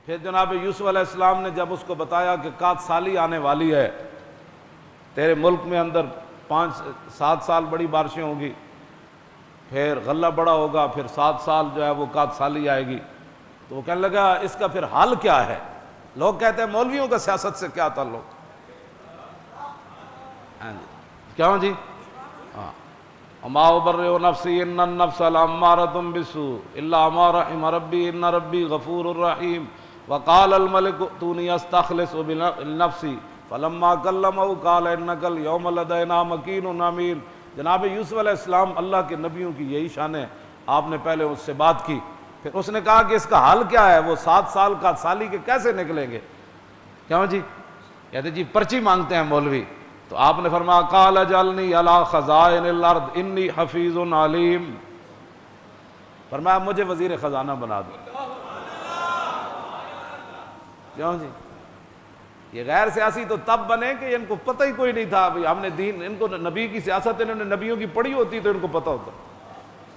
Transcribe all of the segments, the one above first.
پھر جناب یوسف علیہ السلام نے جب اس کو بتایا کہ قحط سالی آنے والی ہے، تیرے ملک میں اندر 5-7 سال بڑی بارشیں ہوں گی، پھر غلہ بڑا ہوگا، پھر 7 سال جو ہے وہ قحط سالی آئے گی، تو وہ کہنے لگا اس کا پھر حل کیا ہے؟ لوگ کہتے ہیں مولویوں کا سیاست سے کیا تعلق؟ کیوں جی؟ وما ابرئ نفسی ان النفس لامارۃ بالسوء الا ما رحم ربی ان ربی غفور رحیم وقال الملک ائتونی استخلص بنفسی فلما کلمہ قال انک اليوم لدینا مکین امین۔ جناب یوسف علیہ السلام اللہ کے نبیوں کی یہی شان ہے، آپ نے پہلے اس سے بات کی، پھر اس نے کہا کہ اس کا حل کیا ہے؟ وہ 7 سال کا سالی کے کیسے نکلیں گے؟ کیوں جی؟ کہتے جی پرچی مانگتے ہیں مولوی، تو آپ نے فرمایا قال اجعلنی علی خزائن الارض انی حفیظ علیم، فرمایا مجھے وزیر خزانہ بنا دو۔ کیوں جی؟ یہ غیر سیاسی تو تب بنے کہ ان کو پتہ ہی کوئی نہیں تھا، ہم نے دین، ان کو نبی کی سیاست انہوں نے نبیوں کی پڑھی ہوتی تو ان کو پتہ ہوتا۔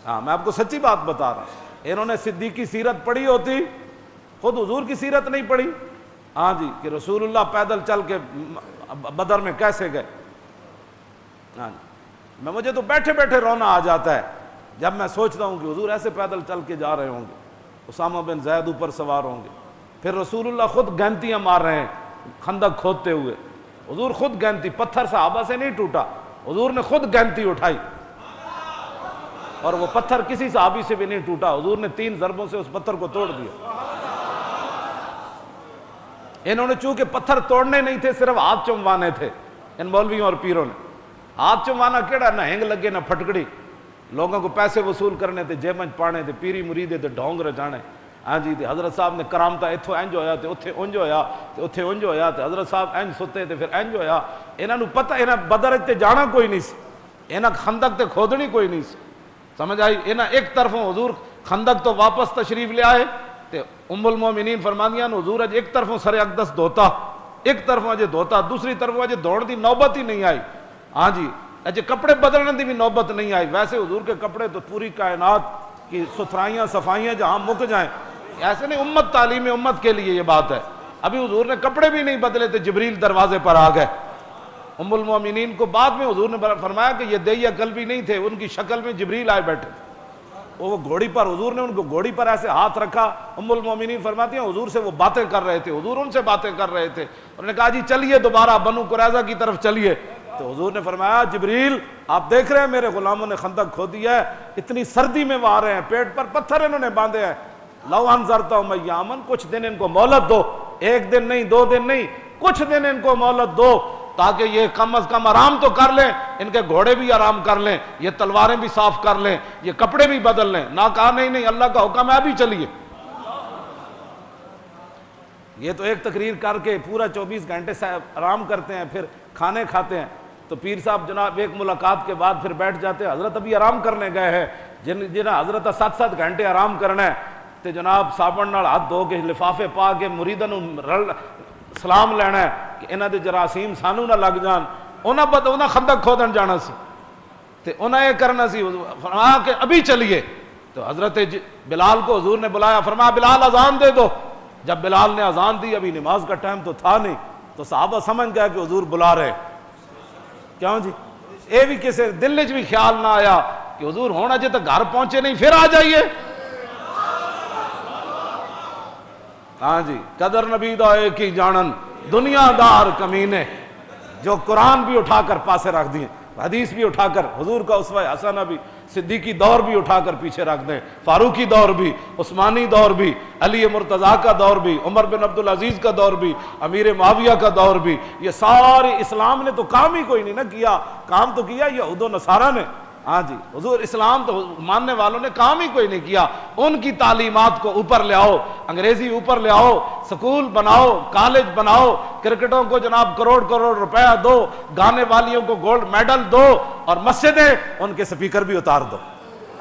ہاں میں آپ کو سچی بات بتا رہا ہوں، انہوں نے صدیق کی سیرت پڑھی ہوتی، خود حضور کی سیرت نہیں پڑھی، ہاں جی، کہ رسول اللہ پیدل چل کے بدر میں کیسے گئے۔ ہاں جی، مجھے تو بیٹھے بیٹھے رونا آ جاتا ہے جب میں سوچتا ہوں کہ حضور ایسے پیدل چل کے جا رہے ہوں گے، اسامہ بن زید اوپر سوار ہوں گے، پھر رسول اللہ خود گینتیاں مار رہے ہیں خندق کھودتے ہوئے، حضور خود گینتی، پتھر صحابہ سے نہیں ٹوٹا، حضور نے خود گینتی اٹھائی اور وہ پتھر کسی صحابی سے بھی نہیں ٹوٹا، حضور نے 3 ضربوں سے اس پتھر کو توڑ دیا۔ انہوں نے چونکہ پتھر توڑنے نہیں تھے، صرف ہاتھ چموانے تھے، ان مولویوں اور پیروں نے۔ ہاتھ چموانا کیڑا، نہ ہنگ لگے نہ پھٹکڑی، لوگوں کو پیسے وصول کرنے تھے، جیبن پانے تھے، پیری مریدے تھے ڈھونگ رچانے۔ ہاں جی، حضرت صاحب نے کرامتا اتھو انج ہویا تے اتھے انج ہویا تے اتھے انج ہویا تے حضرت صاحب انج ستے تے پھر انج ہویا۔ انہاں نو پتہ، انہاں بدر تے جانا کوئی نہیں سی، انہاں خندق تے کھودنی کوئی نہیں سی، سمجھ آئی؟ انہاں ایک طرفوں حضور خندق تو واپس تشریف لے آئے تے ام المومنین فرماندیاں حضور اج ایک طرفوں سر اقدس دھوتا، ایک طرفوں اجے دھوتا، دوسری طرفوں اجے دوڑ دی نوبت ہی نہیں آئی۔ ہاں جی، اجے کپڑے بدلنے دی بھی نوبت نہیں آئی۔ ویسے حضور کے کپڑے تو پوری کائنات کی ستھرائیاں صفائیاں جہاں مک جائیں، ایسے نہیں، امت تعلیم امت کے لیے یہ بات ہے۔ ابھی حضور نے کپڑے بھی نہیں بدلے تھے، جبریل دروازے پر آ گئے۔ ام المومنین کو بعد میں حضور نے فرمایا کہ یہ دہیہ قلبی نہیں تھے، ان کی شکل میں جبریل آئے بیٹھے، وہ گھوڑی پر، حضور نے ان کو گھوڑی پر ایسے ہاتھ رکھا۔ ام المومنین فرماتی ہیں حضور سے وہ باتیں کر رہے تھے، حضور ان سے باتیں کر رہے تھے، انہوں نے کہا جی چلیے دوبارہ بنو قریظہ کی طرف چلیے، تو حضور نے فرمایا جبریل آپ دیکھ رہے ہیں میرے غلاموں نے خندق کھودی ہے، اتنی سردی میں وہ آ رہے ہیں، پیٹ پر پتھر انہوں نے باندھے ہیں، لو انذرتہم ایامن، کچھ دن ان کو مہلت دو، 1 دن نہیں 2 دن نہیں، کچھ دن ان کو مہلت دو تاکہ یہ کم از کم آرام تو کر لیں، ان کے گھوڑے بھی آرام کر لیں، یہ تلواریں بھی صاف کر لیں، یہ کپڑے بھی بدل لیں۔ نہ کہا نہیں اللہ کا حکم ہے ابھی چلیے۔ یہ تو ایک تقریر کر کے پورا 24 گھنٹے سے آرام کرتے ہیں، پھر کھانے کھاتے ہیں، تو پیر صاحب جناب ایک ملاقات کے بعد پھر بیٹھ جاتے ہیں، حضرت ابھی آرام کرنے گئے ہیں، جنہیں حضرت 7 گھنٹے آرام کرنا ہے، تو جناب صابن نال ہاتھ دھو کے لفافے پا کے مریداں نوں سلام لینا ہے کہ انہاں دے جراثیم سانو نہ لگ جان، انہاں خندق کھودن جانا سی تے انہاں یہ کرنا سی، فرمایا کہ ابھی چلیے۔ تو حضرت بلال کو حضور نے بلایا، فرمایا بلال اذان دے دو۔ جب بلال نے اذان دی، ابھی نماز کا ٹائم تو تھا نہیں، تو صحابہ سمجھ گئے کہ حضور بلا رہے۔ کیوں جی؟ اے بھی کسی دل وچ بھی خیال نہ آیا کہ حضور ہونا جے تو گھر پہنچے نہیں پھر آ جائیے۔ ہاں جی، قدر نبی دا ایک ہی جانن، دنیا دار کمینے، جو قرآن بھی اٹھا کر پاسے رکھ دیے، حدیث بھی اٹھا کر، حضور کا اسوہ حسنہ بھی، صدیقی دور بھی اٹھا کر پیچھے رکھ دیں، فاروقی دور بھی، عثمانی دور بھی، علی مرتضیٰ کا دور بھی، عمر بن عبدالعزیز کا دور بھی، امیر معاویہ کا دور بھی، یہ سارے اسلام نے تو کام ہی کوئی نہیں نہ کیا، کام تو کیا یہود و نصارہ نے۔ ہاں جی، حضور اسلام تو ماننے والوں نے کام ہی کوئی نہیں کیا۔ ان کی تعلیمات کو اوپر لے آؤ، انگریزی اوپر لے آؤ، سکول بناؤ، کالج بناؤ، کرکٹوں کو جناب کروڑ روپیہ دو، گانے والیوں کو گولڈ میڈل دو، اور مسجدیں ان کے سپیکر بھی اتار دو۔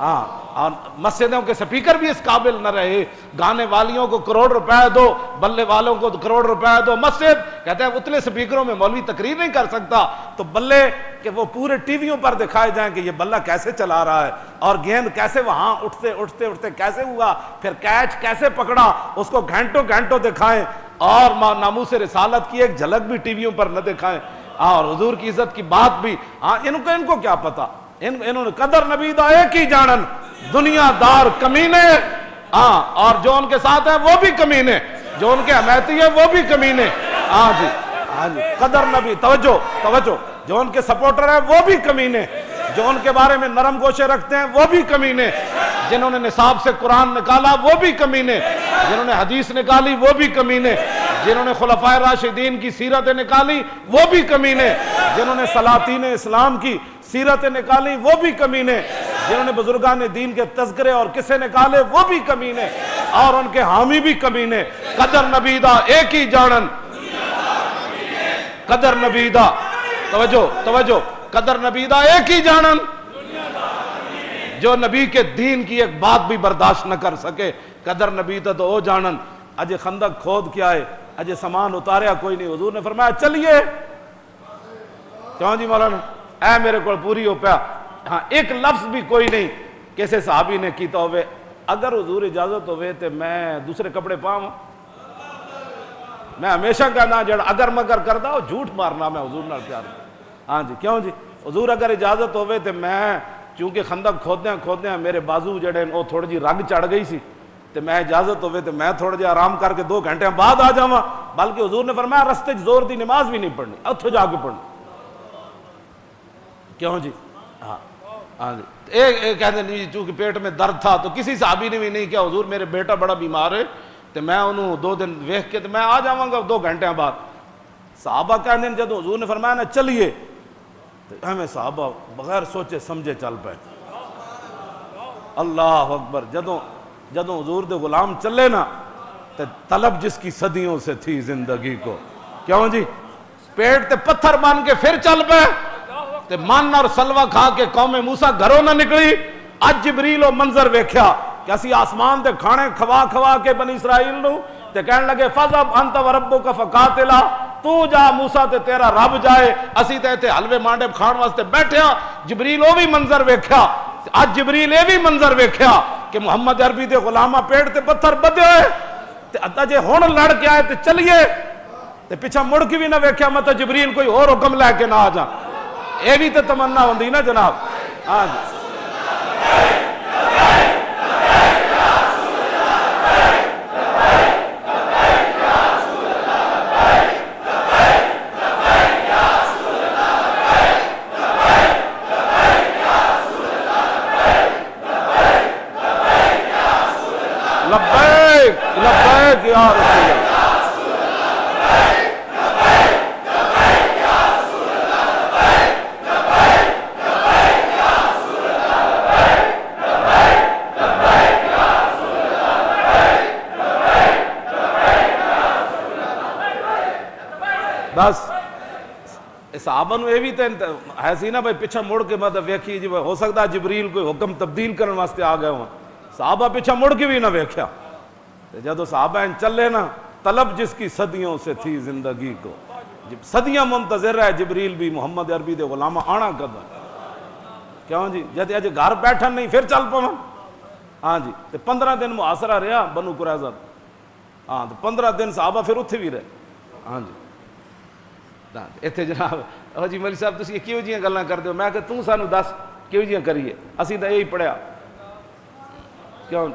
ہاں، اور مسجدوں کے سپیکر بھی اس قابل نہ رہے، گانے والیوں کو کروڑ روپے دو، بلے والوں کو کروڑ روپے دو، مسجد کہتے ہیں اتنے سپیکروں میں مولوی تقریر نہیں کر سکتا، تو بلے کہ وہ پورے ٹی ویوں پر دکھائے جائیں کہ یہ بلہ کیسے چلا رہا ہے، اور گیند کیسے وہاں اٹھتے کیسے ہوا، پھر کیچ کیسے پکڑا، اس کو گھنٹوں گھنٹوں دکھائیں، اور ناموس رسالت کی ایک جھلک بھی ٹی ویوں پر نہ دکھائیں، اور حضور کی عزت کی بات بھی، ہاں ان کو کیا پتا، انہوں نے قدر نبی دا ایک ہی جانن، دنیا دار کمینے، ہاں، اور جو ان کے ساتھ ہیں وہ بھی کمینے، جو ان کے حمایتی ہیں وہ بھی کمینے، ہاں جی، ہاں جی، قدر نبی، توجہ، جو ان کے سپورٹر ہیں وہ بھی کمینے، جو ان کے بارے میں نرم گوشے رکھتے ہیں وہ بھی کمینے، جنہوں نے نصاب سے قرآن نکالا وہ بھی کمینے، جنہوں نے حدیث نکالی وہ بھی کمینے، جنہوں نے خلفائے راشدین کی سیرت نکالی وہ بھی کمینے، جنہوں نے سلاطین اسلام کی سیرت نکالی وہ بھی کمینے، جنہوں نے بزرگان دین کے تذکرے اور قصے نکالے وہ بھی کمینے، اور ان کے حامی بھی کمینے۔ قدر نبی دا ایک ہی جانن، قدر نبی دا، توجہ، قدر نبی دا ایک ہی جانن، جو نبی کے دین کی ایک بات بھی برداشت نہ کر سکے، قدر نبی دا تو او جانن۔ اجے خندق کھود کیا ہے، اجے سامان اتاریا کوئی نہیں، حضور نے فرمایا چلیے، کیوں جی مولانا، اے میرے کو پوری ہو پیا، ہاں ایک لفظ بھی کوئی نہیں کسی صحابی نے کیتا ہوئے، اگر حضور اجازت ہوئے تو میں دوسرے کپڑے پاؤں، میں ہمیشہ کہنا جڑا اگر مگر کردا ہو جھوٹ مارنا، میں حضور نال پیار، ہاں جی، کیوں جی، حضور اگر اجازت ہوئے تو میں، چونکہ خندق کھودیاں میرے بازو جڑے وہ تھوڑی جی رگ چڑھ گئی سی، تو میں اجازت ہوئے تو میں تھوڑا جہا آرام کر کے 2 گھنٹے بعد آ جاواں، بلکہ حضور نے فرمایا رستے زور دی نماز بھی نہیں پڑھنی، اتھو جا کے پڑھنی، کیوں جی، ہاں جی، ایک کہتے ہیں چونکہ پیٹ میں درد تھا تو کسی صحابی نے بھی نہیں کیا حضور میرے بیٹا بڑا بیمار ہے تو میں انہوں 2 دن ویکھ کے تو میں آ جاواں گا 2 گھنٹے بعد۔ صحابہ کہتے ہیں جب حضور نے فرمایا نا چلیے تو ہمیں صحابہ بغیر سوچے سمجھے چل پائے، اللہ اکبر، جدوں حضور دے غلام چلے نا تو طلب جس کی صدیوں سے تھی زندگی کو، کیوں جی، پیٹ تے پتھر بن کے پھر چل پے، تے من اور سلوہ کھا کے قوم موسیٰ گھروں نہ نکلی، اج جبریل و منظر ویکھیا کہ اسی آسمان تے کھانے کھوا کے بنی اسرائیل نو تے کہنے لگے فَذَبْ أَنْتَ وَرَبُّكَ فَقَاتِلَا، تو جا موسیٰ تے تیرا رب جائے، اسی تے تے حلوے مانڈے کھان واسطے بیٹھیا۔ جبریل وہ بھی منظر ویکھیا، اج جبریل یہ بھی منظر ویکھیا کہ محمد عربی دے غلامہ پیٹ تے پتھر بدے ہوئے تے ادا جے ہن لڑ کے آئے تے چلیے تے پیچھا مڑ کے بھی نہ ویکھیا مت جبریل کوئی اور حکم لے کے نہ آ جا، یہ بھی تو تمنا ہوندی نا جناب، ہاں جی، لبیک لبیک یا رسول اللہ، بس صحابہ نو یہ بھی ہے سی نا بھائی پیچھا مڑ کے مطلب ویکھی جی ہو سکتا جبریل کوئی حکم تبدیل کرنے واسطے آ گئے ہوں، صحابہ پیچھا مڑ کے بھی نہ ویکھیا، جدو صحابہ ان چلے نا طلب جس کی صدیوں سے تھی زندگی کو، صدیاں منتظر ہے جبریل بھی محمد عربی دے غلامہ آنا قدم، کیوں جی، جد اج گھر بیٹھن نہیں پھر چل پاواں، ہاں جی، تے 15 دن محاصرہ رہا بنو قریظہ، ہاں تو 15 دن صحابہ پھر اتھے بھی رہے، ہاں جی، اتنے جناب جی مولوی صاحب تسی کیوں جیاں گلاں کردے ہو، میں کہ تو سانو دس کیوں جیاں کریے، اسی تو یہی پڑھیا، کیوں